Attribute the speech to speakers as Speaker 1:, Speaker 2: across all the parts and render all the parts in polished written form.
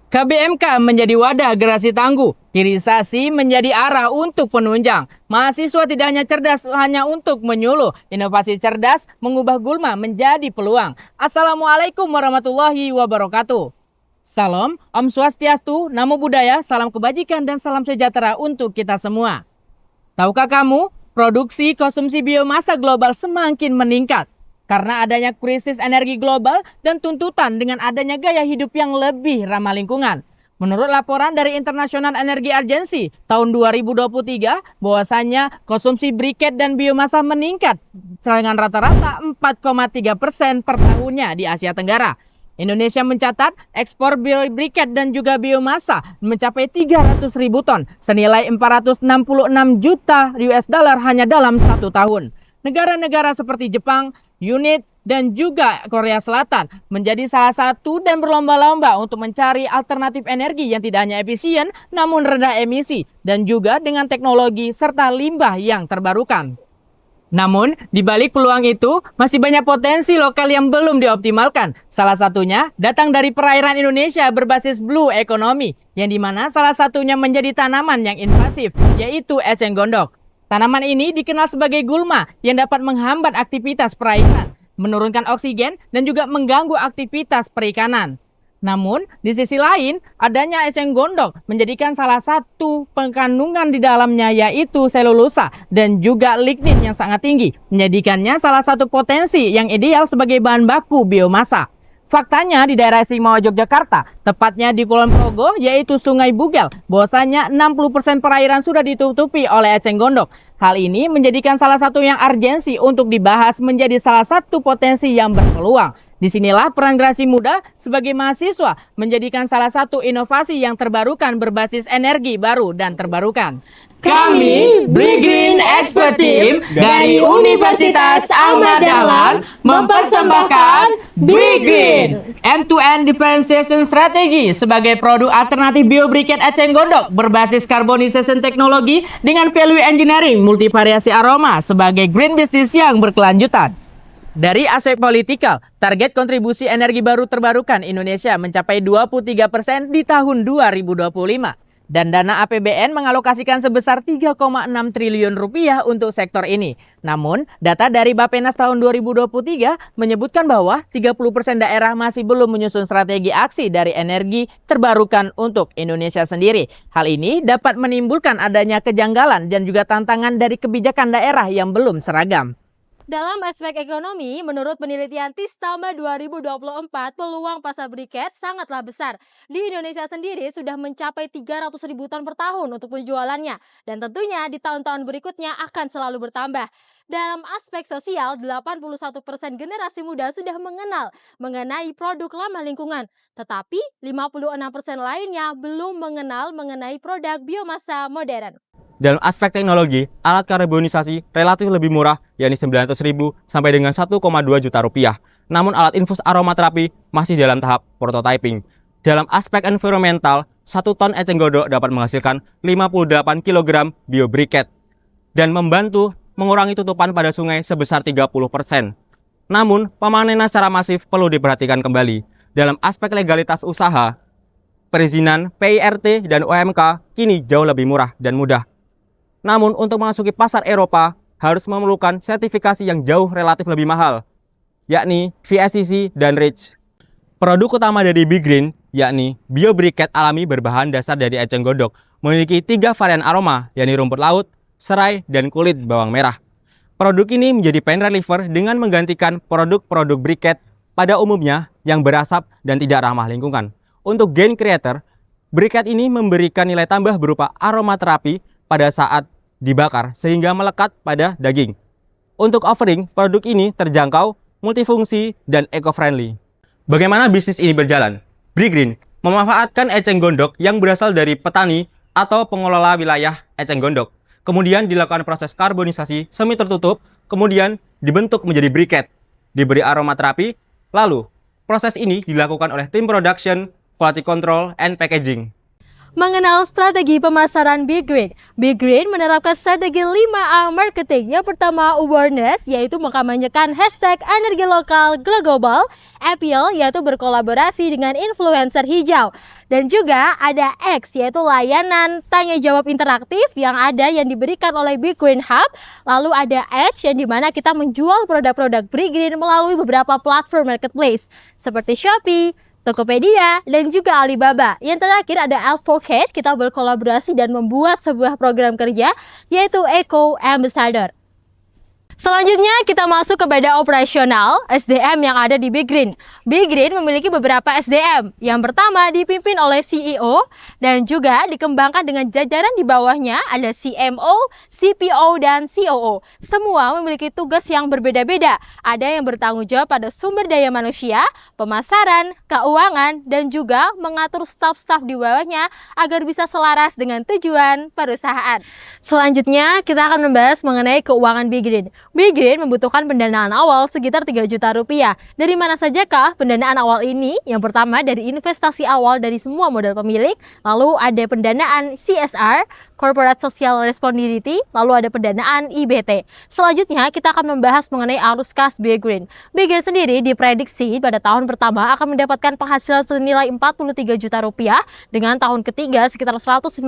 Speaker 1: KBMK menjadi wadah generasi tangguh, hilirisasi menjadi arah untuk penunjang. Mahasiswa tidak hanya cerdas hanya untuk menyuluh, inovasi cerdas mengubah gulma menjadi peluang. Assalamualaikum warahmatullahi wabarakatuh. Salam, Om Swastiastu, Namo Buddhaya, salam kebajikan dan salam sejahtera untuk kita semua. Tahukah kamu, produksi konsumsi biomasa global semakin meningkat karena adanya krisis energi global dan tuntutan dengan adanya gaya hidup yang lebih ramah lingkungan. Menurut laporan dari International Energy Agency tahun 2023, bahwasannya konsumsi briket dan biomasa meningkat dengan rata-rata 4,3% per tahunnya di Asia Tenggara. Indonesia mencatat ekspor biobriket dan juga biomasa mencapai 300.000 ton, senilai 466 juta US dollar hanya dalam 1 tahun. Negara-negara seperti Jepang, Unit, dan juga Korea Selatan menjadi salah satu dan berlomba-lomba untuk mencari alternatif energi yang tidak hanya efisien namun rendah emisi dan juga dengan teknologi serta limbah yang terbarukan. Namun, di balik peluang itu, masih banyak potensi lokal yang belum dioptimalkan. Salah satunya datang dari perairan Indonesia berbasis blue economy, yang dimana salah satunya menjadi tanaman yang invasif, yaitu eceng gondok. Tanaman ini dikenal sebagai gulma yang dapat menghambat aktivitas perairan, menurunkan oksigen, dan juga mengganggu aktivitas perikanan. Namun, di sisi lain, adanya eceng gondok menjadikan salah satu kandungan di dalamnya yaitu selulosa dan juga lignin yang sangat tinggi, menjadikannya salah satu potensi yang ideal sebagai bahan baku biomasa. Faktanya di daerah istimewa Yogyakarta, tepatnya di Kulon Progo, yaitu Sungai Bugel, bahwasanya 60% perairan sudah ditutupi oleh eceng gondok. Hal ini menjadikan salah satu yang urgensi untuk dibahas menjadi salah satu potensi yang berpeluang. Disinilah peran generasi muda sebagai mahasiswa menjadikan salah satu inovasi yang terbarukan berbasis energi baru dan terbarukan. Kami, BRIGGREEN Expert Team dari Universitas Ahmad Dahlan mempersembahkan BRIGGREEN End-to-End Differentiation Strategy sebagai produk alternatif biobriket eceng gondok berbasis carbonisation teknologi dengan value engineering multivariasi aroma sebagai green business yang berkelanjutan. Dari aspek politikal, target kontribusi energi baru terbarukan Indonesia mencapai 23% di tahun 2025. Dan dana APBN mengalokasikan sebesar 3,6 triliun rupiah untuk sektor ini. Namun, data dari Bappenas tahun 2023 menyebutkan bahwa 30% daerah masih belum menyusun strategi aksi dari energi terbarukan untuk Indonesia sendiri. Hal ini dapat menimbulkan adanya kejanggalan dan juga tantangan dari kebijakan daerah yang belum seragam.
Speaker 2: Dalam aspek ekonomi, menurut penelitian Tistama 2024, peluang pasar briket sangatlah besar. Di Indonesia sendiri sudah mencapai 300.000 ton per tahun untuk penjualannya. Dan tentunya di tahun-tahun berikutnya akan selalu bertambah. Dalam aspek sosial, 81% generasi muda sudah mengenal mengenai produk ramah lingkungan. Tetapi 56% lainnya belum mengenal mengenai produk biomasa modern.
Speaker 3: Dalam aspek teknologi, alat karbonisasi relatif lebih murah, yakni 900.000 sampai dengan 1,2 juta rupiah. Namun alat infus aromaterapi masih dalam tahap prototyping. Dalam aspek environmental, 1 ton eceng gondok dapat menghasilkan 58 kg biobriket dan membantu mengurangi tutupan pada sungai sebesar 30%. Namun, pemanenan secara masif perlu diperhatikan kembali. Dalam aspek legalitas usaha, perizinan PIRT dan UMK kini jauh lebih murah dan mudah. Namun untuk memasuki pasar Eropa harus memerlukan sertifikasi yang jauh relatif lebih mahal, yakni VSCC dan REACH. Produk utama dari BRIGGREEN, yakni biobriket alami berbahan dasar dari eceng gondok, memiliki 3 varian aroma, yakni rumput laut, serai, dan kulit bawang merah. Produk ini menjadi pain reliever dengan menggantikan produk-produk briket pada umumnya yang berasap dan tidak ramah lingkungan. Untuk gain creator, briket ini memberikan nilai tambah berupa aromaterapi pada saat dibakar sehingga melekat pada daging. Untuk offering, produk ini terjangkau, multifungsi, dan eco-friendly. Bagaimana bisnis ini berjalan? BRIGGREEN memanfaatkan eceng gondok yang berasal dari petani atau pengelola wilayah eceng gondok. Kemudian dilakukan proses karbonisasi semi tertutup, kemudian dibentuk menjadi briket, diberi aromaterapi, lalu proses ini dilakukan oleh tim production, quality control, and packaging.
Speaker 2: Mengenal strategi pemasaran Big Green. Big Green menerapkan strategi 5A marketing. Yang pertama, awareness, yaitu mengkampanyekan hashtag energi lokal global. Appeal, yaitu berkolaborasi dengan influencer hijau. Dan juga ada X, yaitu layanan tanya jawab interaktif yang diberikan oleh Big Green Hub. Lalu ada Edge, yang dimana kita menjual produk-produk Big Green melalui beberapa platform marketplace seperti Shopee, Tokopedia, dan juga Alibaba. Yang terakhir ada Advocate, kita berkolaborasi dan membuat sebuah program kerja yaitu Eco Ambassador. Selanjutnya kita masuk kepada operasional SDM yang ada di Big Green. Big Green memiliki beberapa SDM. Yang pertama dipimpin oleh CEO dan juga dikembangkan dengan jajaran di bawahnya ada CMO, CPO, dan COO. Semua memiliki tugas yang berbeda-beda. Ada yang bertanggung jawab pada sumber daya manusia, pemasaran, keuangan, dan juga mengatur staf-staf di bawahnya agar bisa selaras dengan tujuan perusahaan. Selanjutnya kita akan membahas mengenai keuangan Big Green. Big Green membutuhkan pendanaan awal sekitar 3 juta rupiah. Dari mana sajakah pendanaan awal ini? Yang pertama dari investasi awal dari semua modal pemilik, lalu ada pendanaan CSR, Corporate Social Responsibility, lalu ada pendanaan IBT. Selanjutnya kita akan membahas mengenai arus kas Big Green. Big Green sendiri diprediksi pada tahun pertama akan mendapatkan penghasilan senilai 43 juta rupiah dengan tahun ketiga sekitar 151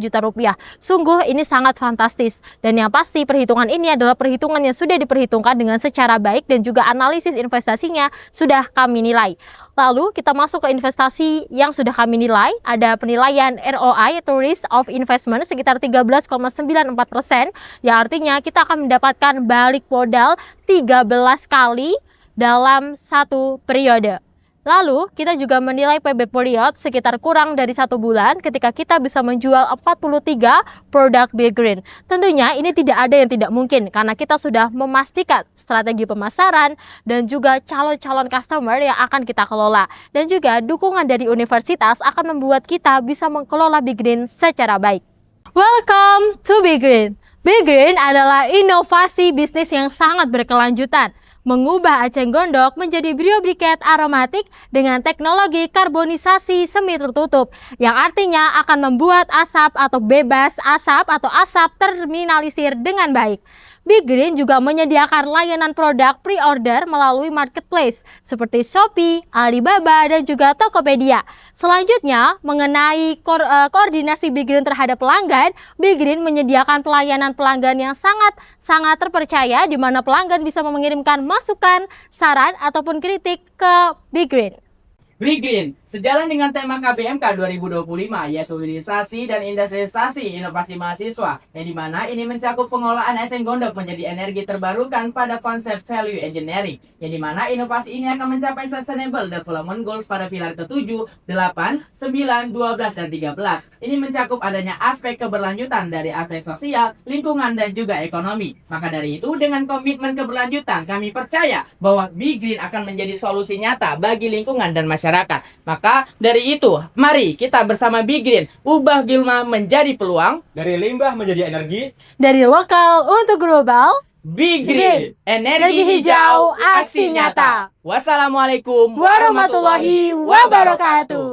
Speaker 2: juta rupiah. Sungguh ini sangat fantastis dan yang pasti perhitungan ini adalah perhitungan yang sudah diperhitungkan dengan secara baik dan juga analisis investasinya sudah kami nilai. Lalu kita masuk ke investasi yang sudah kami nilai, ada penilaian ROI atau Risk of Investment sekitar 13,94%, yang artinya kita akan mendapatkan balik modal 13 kali dalam satu periode. Lalu kita juga menilai payback period sekitar kurang dari 1 bulan ketika kita bisa menjual 43 produk Big Green. Tentunya ini tidak ada yang tidak mungkin karena kita sudah memastikan strategi pemasaran dan juga calon-calon customer yang akan kita kelola. Dan juga dukungan dari universitas akan membuat kita bisa mengelola Big Green secara baik. Welcome to Big Green. Big Green adalah inovasi bisnis yang sangat berkelanjutan, mengubah eceng gondok menjadi brio briket aromatik dengan teknologi karbonisasi semi tertutup yang artinya akan membuat asap atau bebas asap atau asap terminalisir dengan baik. Big Green juga menyediakan layanan produk pre-order melalui marketplace seperti Shopee, Alibaba, dan juga Tokopedia. Selanjutnya, mengenai koordinasi Big Green terhadap pelanggan, Big Green menyediakan pelayanan pelanggan yang sangat terpercaya di mana pelanggan bisa mengirimkan masukan, saran, ataupun kritik ke Big Green.
Speaker 1: Big Green, sejalan dengan tema KBMK 2025, yaitu hilirisasi dan industrialisasi inovasi mahasiswa, yang dimana ini mencakup pengolahan eceng gondok menjadi energi terbarukan pada konsep value engineering, yang dimana inovasi ini akan mencapai Sustainable Development Goals pada pilar ke-7, 8, 9, 12, dan 13. Ini mencakup adanya aspek keberlanjutan dari aspek sosial, lingkungan, dan juga ekonomi. Maka dari itu, dengan komitmen keberlanjutan, kami percaya bahwa Big Green akan menjadi solusi nyata bagi lingkungan dan masyarakat. Maka dari itu, mari kita bersama Big Green ubah Gulma menjadi peluang,
Speaker 3: Dari limbah menjadi energi.
Speaker 2: Dari lokal untuk global,
Speaker 1: Big Green, energi hijau, aksi nyata. Wassalamualaikum
Speaker 2: warahmatullahi wabarakatuh.